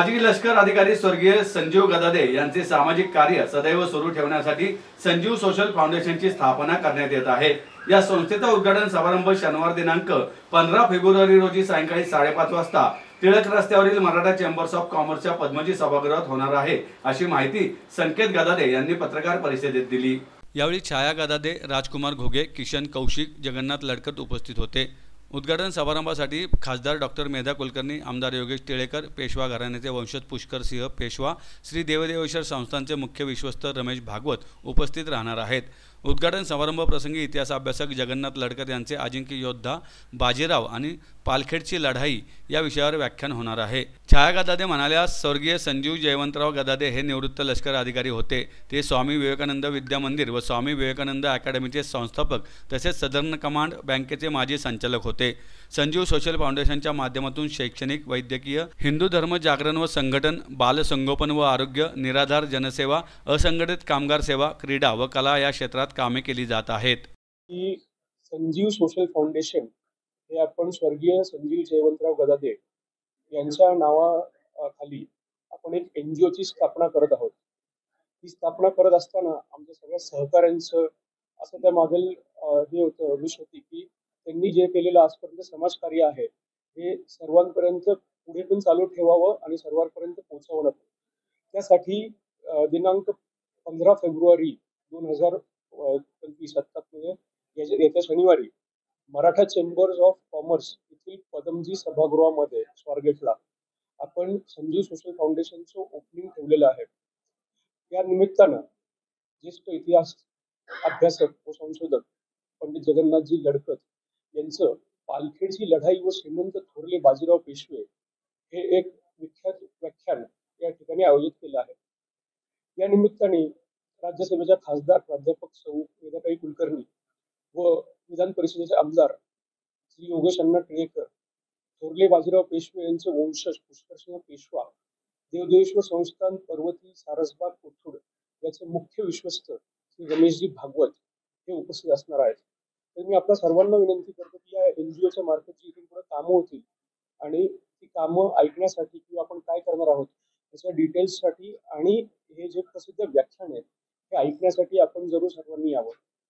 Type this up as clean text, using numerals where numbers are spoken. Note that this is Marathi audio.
माजी लष्कर अधिकारी स्वर्गीय संजीव गदादे यांचे सामाजिक कार्य सदैव सुरू ठेवण्यासाठी संजीव सोशल फाउंडेशनची स्थापना करण्यात येत आहे। या संस्थेचा उद्घाटन समारंभ शनिवार दिनांक 15 फेब्रुवारी रोजी सायंकाळी 5:30 वाजता टिळक रस्त्यावरील मराठा चेंबर्स ऑफ कॉमर्सच्या पद्मजी सभागृहात होणार आहे, अशी माहिती संकेत गदादे यांनी पत्रकार परिषदेत दिली। यावेळी छाया गदादे, राजकुमार घोगे, किशन कौशिक, जगन्नाथ लडकत उपस्थित होते। उद्घाटन समारंभासाठी खासदार डॉक्टर मेधा कुलकर्णी, आमदार योगेश टिळेकर, पेशवा घराण्याचे वंशज पुष्कर सिंह पेशवा, श्री देवदेवेश्वर संस्थानचे मुख्य विश्वस्त रमेश भागवत उपस्थित राहणार आहेत। उद्घाटन समारंभ प्रसंगी इतिहास अभ्यासक जगन्नाथ लडकत यांचे अजिंक्य योद्धा बाजीराव आणि पालखेडची लढाई या विषयावर व्याख्यान होणार आहे। छाया गदादे म्हणाल्या, स्वर्गीय संजीव जयवंतराव गदादे हे निवृत्त लष्कर अधिकारी होते। ते स्वामी विवेकानंद विद्या मंदिर व स्वामी विवेकानंद अकॅडमीचे संस्थापक तसेच सदर्न कमांड बँकेचे माजी संचालक होते। संजीव सोशल फाउंडेशनच्या माध्यमातून शैक्षणिक, वैद्यकीय, हिंदू धर्म जागरण व संघटन, बालसंगोपन व आरोग्य, निराधार जनसेवा, असंघटित कामगार सेवा, क्रीडा व कला या क्षेत्रात कामे केली जात आहेत। की संजीव सोशल फाउंडेशन हे आपण स्वर्गीय संजीव जयवंतराव गदादे यांच्या नावाखाली आपण एक NGO ची स्थापना करत आहोत। ही स्थापना करत असताना आमच्या सगळ्या सहकाऱ्यांचं असं त्या मागील हे होतं विश होती की त्यांनी जे केलेलं आजपर्यंत समाजकार्य आहे हे सर्वांपर्यंत पुढे पण चालू ठेवावं आणि सर्वांपर्यंत पोहोचवणं। त्यासाठी दिनांक 15 फेब्रुवारी 2025 येत्या शनिवारी मराठा चेंबर्स ऑफ कॉमर्स येथील पद्मजी सभागृहामध्ये स्वारगेटला आपण संजीव सोशल फाउंडेशनचं ओपनिंग ठेवलेलं आहे। या निमित्तानं ज्येष्ठ इतिहास अभ्यासक व संशोधक पंडित जगन्नाथजी लडकत यांचं पालखेडची लढाई व श्रीमंत थोरले बाजीराव पेशवे हे एक विख्यात व्याख्यान या ठिकाणी आयोजित केलं आहे। या निमित्ताने राज्यसभेच्या खासदार प्राध्यापक सौ मेधाताई कुलकर्णी व विधान परिषदेचे आमदार श्री योगेश अण्णा टिळेकर, थोरले बाजीराव पेशवे यांचे वंशज पुष्करसिंह पेशवा, देवदेवेश्वर संस्थान पर्वती सारसबाग कोथरूड याचे मुख्य विश्वस्त श्री रमेशजी भागवत हे उपस्थित असणार आहेत। तर मी आपल्या सर्वांना विनंती करतो की या NGOच्या मार्फत जी इथून पुढे कामं होतील आणि ती कामं ऐकण्यासाठी किंवा आपण काय करणार आहोत त्याच्या डिटेल्ससाठी आणि हे जे प्रसिद्ध व्याख्यान आहे हे ऐकण्यासाठी आपण जरूर सर्वांनी यावं।